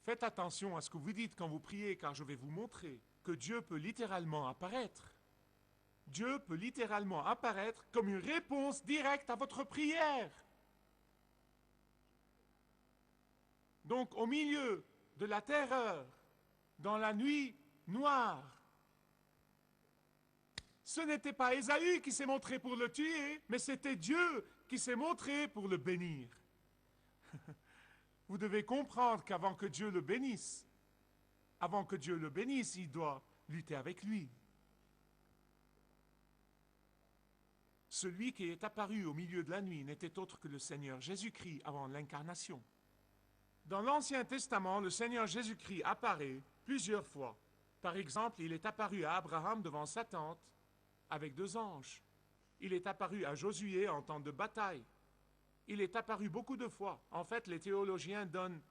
Faites attention à ce que vous dites quand vous priez, car je vais vous montrer que Dieu peut littéralement apparaître. Dieu peut littéralement apparaître comme une réponse directe à votre prière. Donc, au milieu de la terreur, dans la nuit noire, ce n'était pas Ésaü qui s'est montré pour le tuer, mais c'était Dieu qui s'est montré pour le bénir. Vous devez comprendre qu'avant que Dieu le bénisse, il doit lutter avec lui. Celui qui est apparu au milieu de la nuit n'était autre que le Seigneur Jésus-Christ avant l'incarnation. Dans l'Ancien Testament, le Seigneur Jésus-Christ apparaît plusieurs fois. Par exemple, il est apparu à Abraham devant sa tente avec 2 anges. Il est apparu à Josué en temps de bataille. Il est apparu beaucoup de fois. En fait, les théologiens donnent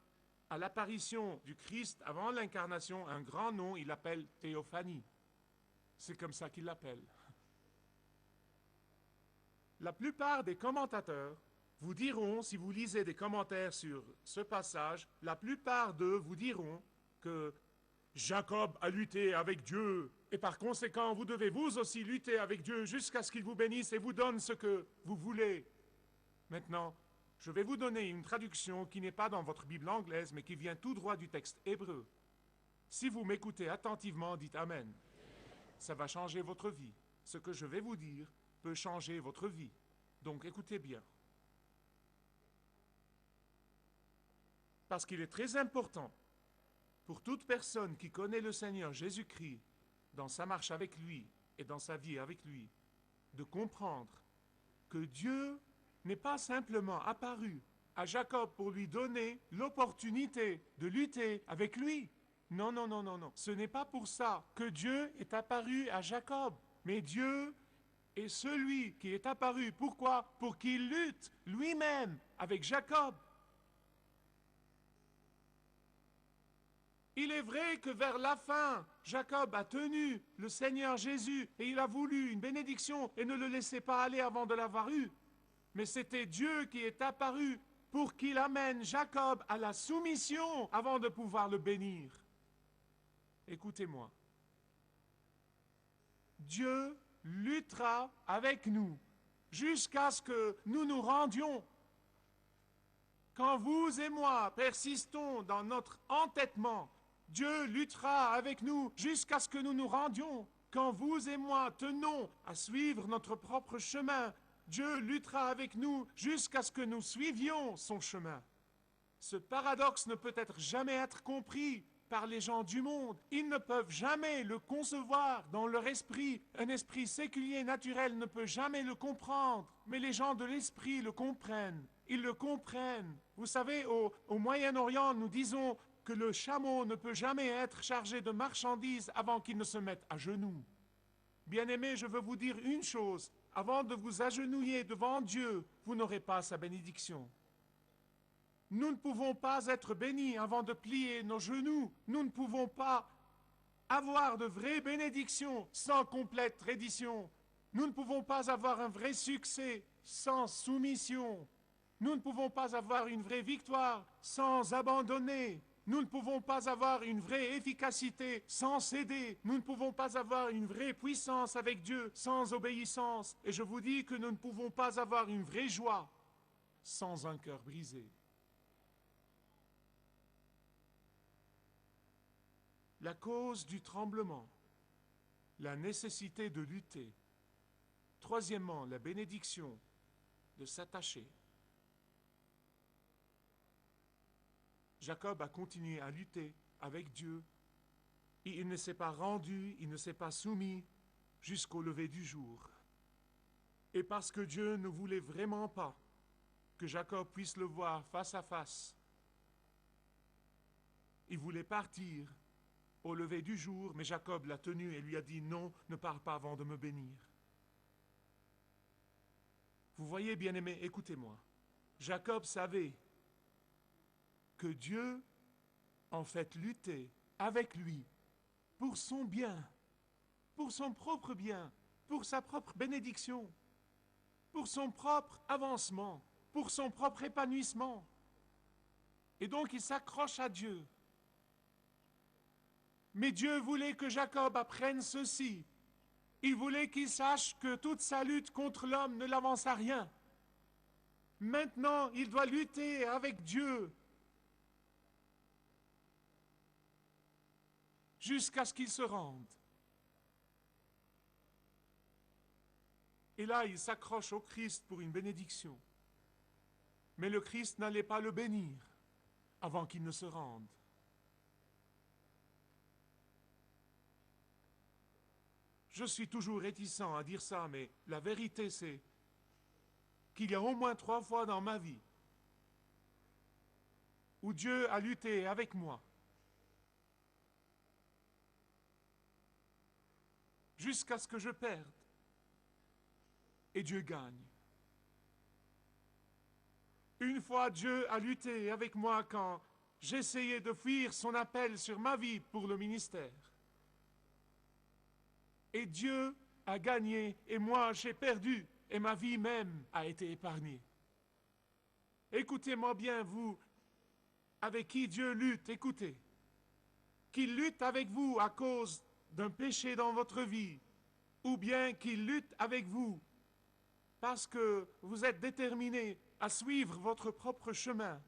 à l'apparition du Christ avant l'incarnation un grand nom, il l'appelle théophanie. C'est comme ça qu'il l'appelle. La plupart des commentateurs vous diront, si vous lisez des commentaires sur ce passage, la plupart d'eux vous diront que Jacob a lutté avec Dieu, et par conséquent, vous devez vous aussi lutter avec Dieu jusqu'à ce qu'il vous bénisse et vous donne ce que vous voulez. Maintenant, je vais vous donner une traduction qui n'est pas dans votre Bible anglaise, mais qui vient tout droit du texte hébreu. Si vous m'écoutez attentivement, dites Amen. Ça va changer votre vie. Ce que je vais vous dire peut changer votre vie. Donc écoutez bien. Parce qu'il est très important pour toute personne qui connaît le Seigneur Jésus-Christ dans sa marche avec lui et dans sa vie avec lui, de comprendre que Dieu n'est pas simplement apparu à Jacob pour lui donner l'opportunité de lutter avec lui. Non, non, non, non, non. Ce n'est pas pour ça que Dieu est apparu à Jacob. Mais Dieu est celui qui est apparu. Pourquoi? Pour qu'il lutte lui-même avec Jacob. Il est vrai que vers la fin, Jacob a tenu le Seigneur Jésus et il a voulu une bénédiction et ne le laissait pas aller avant de l'avoir eu. Mais c'était Dieu qui est apparu pour qu'il amène Jacob à la soumission avant de pouvoir le bénir. Écoutez-moi. Dieu luttera avec nous jusqu'à ce que nous nous rendions. Quand vous et moi persistons dans notre entêtement, Dieu luttera avec nous jusqu'à ce que nous nous rendions. Quand vous et moi tenons à suivre notre propre chemin, Dieu luttera avec nous jusqu'à ce que nous suivions son chemin. Ce paradoxe ne peut jamais être compris par les gens du monde. Ils ne peuvent jamais le concevoir dans leur esprit. Un esprit séculier naturel ne peut jamais le comprendre. Mais les gens de l'esprit le comprennent. Ils le comprennent. Vous savez, au Moyen-Orient, nous disons que le chameau ne peut jamais être chargé de marchandises avant qu'il ne se mette à genoux. Bien-aimés, je veux vous dire une chose. Avant de vous agenouiller devant Dieu, vous n'aurez pas sa bénédiction. Nous ne pouvons pas être bénis avant de plier nos genoux. Nous ne pouvons pas avoir de vraies bénédictions sans complète reddition. Nous ne pouvons pas avoir un vrai succès sans soumission. Nous ne pouvons pas avoir une vraie victoire sans abandonner. Nous ne pouvons pas avoir une vraie efficacité sans céder. Nous ne pouvons pas avoir une vraie puissance avec Dieu sans obéissance. Et je vous dis que nous ne pouvons pas avoir une vraie joie sans un cœur brisé. La cause du tremblement, la nécessité de lutter. Troisièmement, la bénédiction de s'attacher. Jacob a continué à lutter avec Dieu. Et il ne s'est pas rendu, il ne s'est pas soumis jusqu'au lever du jour. Et parce que Dieu ne voulait vraiment pas que Jacob puisse le voir face à face, il voulait partir au lever du jour, mais Jacob l'a tenu et lui a dit « Non, ne pars pas avant de me bénir. » Vous voyez, bien-aimés, écoutez-moi. Jacob savait que Dieu, en fait, luttait avec lui pour son bien, pour son propre bien, pour sa propre bénédiction, pour son propre avancement, pour son propre épanouissement. Et donc il s'accroche à Dieu. Mais Dieu voulait que Jacob apprenne ceci. Il voulait qu'il sache que toute sa lutte contre l'homme ne l'avance à rien. Maintenant, il doit lutter avec Dieu jusqu'à ce qu'il se rende. Et là, il s'accroche au Christ pour une bénédiction. Mais le Christ n'allait pas le bénir avant qu'il ne se rende. Je suis toujours réticent à dire ça, mais la vérité c'est qu'il y a au moins 3 fois dans ma vie où Dieu a lutté avec moi jusqu'à ce que je perde et Dieu gagne. Une fois, Dieu a lutté avec moi quand j'essayais de fuir son appel sur ma vie pour le ministère. Et Dieu a gagné et moi j'ai perdu et ma vie même a été épargnée. Écoutez-moi bien, vous, avec qui Dieu lutte, écoutez. Qu'il lutte avec vous à cause d'un péché dans votre vie, ou bien qu'il lutte avec vous parce que vous êtes déterminé à suivre votre propre chemin,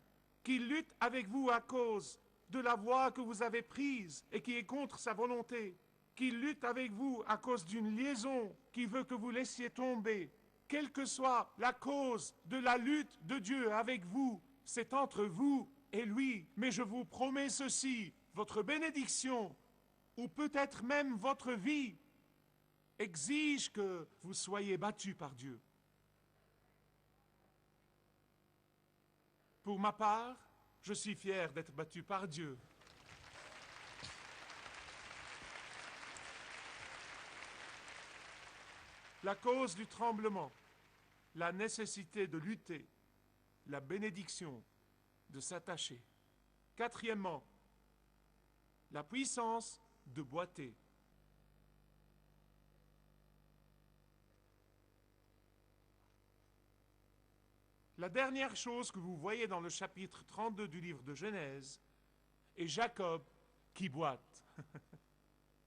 qu'il lutte avec vous à cause de la voie que vous avez prise et qui est contre sa volonté, qu'il lutte avec vous à cause d'une liaison qui veut que vous laissiez tomber, quelle que soit la cause de la lutte de Dieu avec vous, c'est entre vous et lui. Mais je vous promets ceci, votre bénédiction, ou peut-être même votre vie, exige que vous soyez battus par Dieu. Pour ma part, je suis fier d'être battu par Dieu. La cause du tremblement, la nécessité de lutter, la bénédiction de s'attacher. 4e, la puissance de boiter. La dernière chose que vous voyez dans le chapitre 32 du livre de Genèse est Jacob qui boite.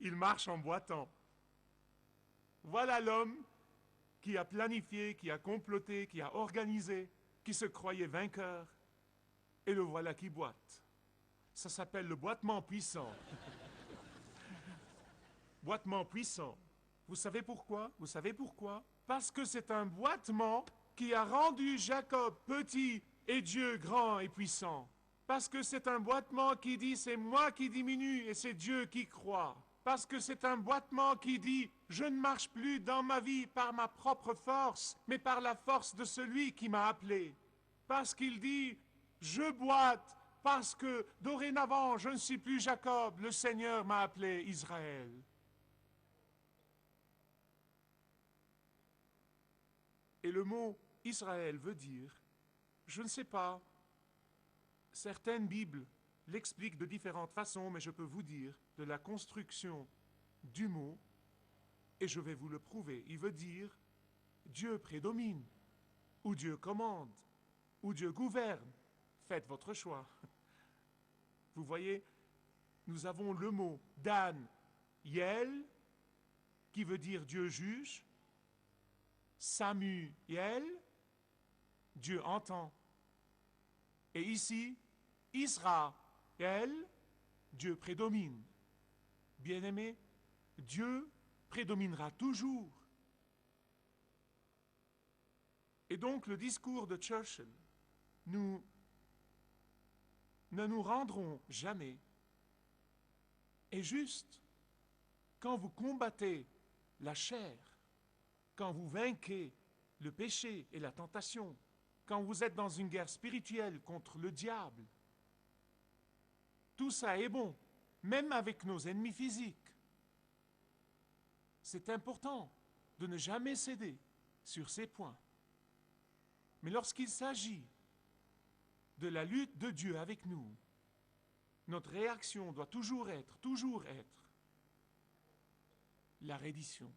Il marche en boitant. Voilà l'homme qui a planifié, qui a comploté, qui a organisé, qui se croyait vainqueur, et le voilà qui boite. Ça s'appelle le boitement puissant. Boitement puissant. Vous savez pourquoi? Vous savez pourquoi? Parce que c'est un boitement qui a rendu Jacob petit et Dieu grand et puissant. Parce que c'est un boitement qui dit c'est moi qui diminue et c'est Dieu qui croît. Parce que c'est un boitement qui dit je ne marche plus dans ma vie par ma propre force, mais par la force de celui qui m'a appelé. Parce qu'il dit je boite parce que dorénavant je ne suis plus Jacob, le Seigneur m'a appelé Israël. Et le mot Israël veut dire, je ne sais pas, certaines Bibles l'expliquent de différentes façons, mais je peux vous dire de la construction du mot, et je vais vous le prouver. Il veut dire Dieu prédomine, ou Dieu commande, ou Dieu gouverne. Faites votre choix. Vous voyez, nous avons le mot Dan, Yel, qui veut dire Dieu juge, Samuel, Dieu entend. Et ici, Israël, Dieu prédomine. Bien-aimé, Dieu prédominera toujours. Et donc le discours de Churchill, nous ne nous rendrons jamais. Et juste, quand vous combattez la chair, quand vous vainquez le péché et la tentation, quand vous êtes dans une guerre spirituelle contre le diable, tout ça est bon, même avec nos ennemis physiques. C'est important de ne jamais céder sur ces points. Mais lorsqu'il s'agit de la lutte de Dieu avec nous, notre réaction doit toujours être la reddition.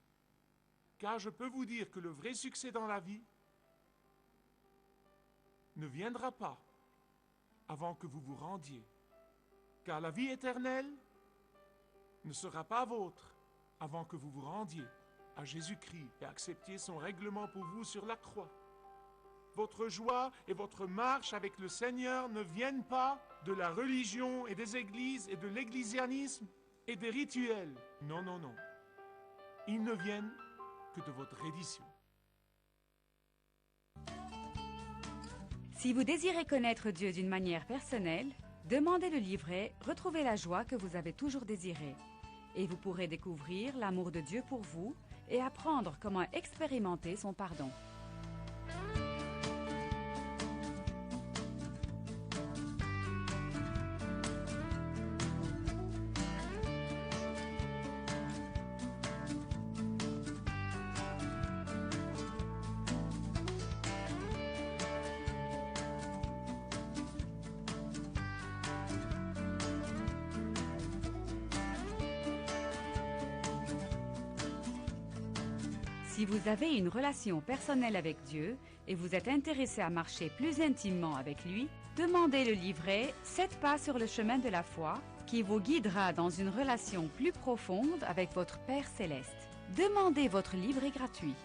Car je peux vous dire que le vrai succès dans la vie ne viendra pas avant que vous vous rendiez. Car la vie éternelle ne sera pas vôtre avant que vous vous rendiez à Jésus-Christ et acceptiez son règlement pour vous sur la croix. Votre joie et votre marche avec le Seigneur ne viennent pas de la religion et des églises et de l'ecclésianisme et des rituels. Non, non, non. Ils ne viennent que de votre reddition. Si vous désirez connaître Dieu d'une manière personnelle, demandez le livret « Retrouvez la joie que vous avez toujours désirée » et vous pourrez découvrir l'amour de Dieu pour vous et apprendre comment expérimenter son pardon. Si vous avez une relation personnelle avec Dieu et vous êtes intéressé à marcher plus intimement avec lui, demandez le livret « 7 pas sur le chemin de la foi » qui vous guidera dans une relation plus profonde avec votre Père Céleste. Demandez votre livret gratuit.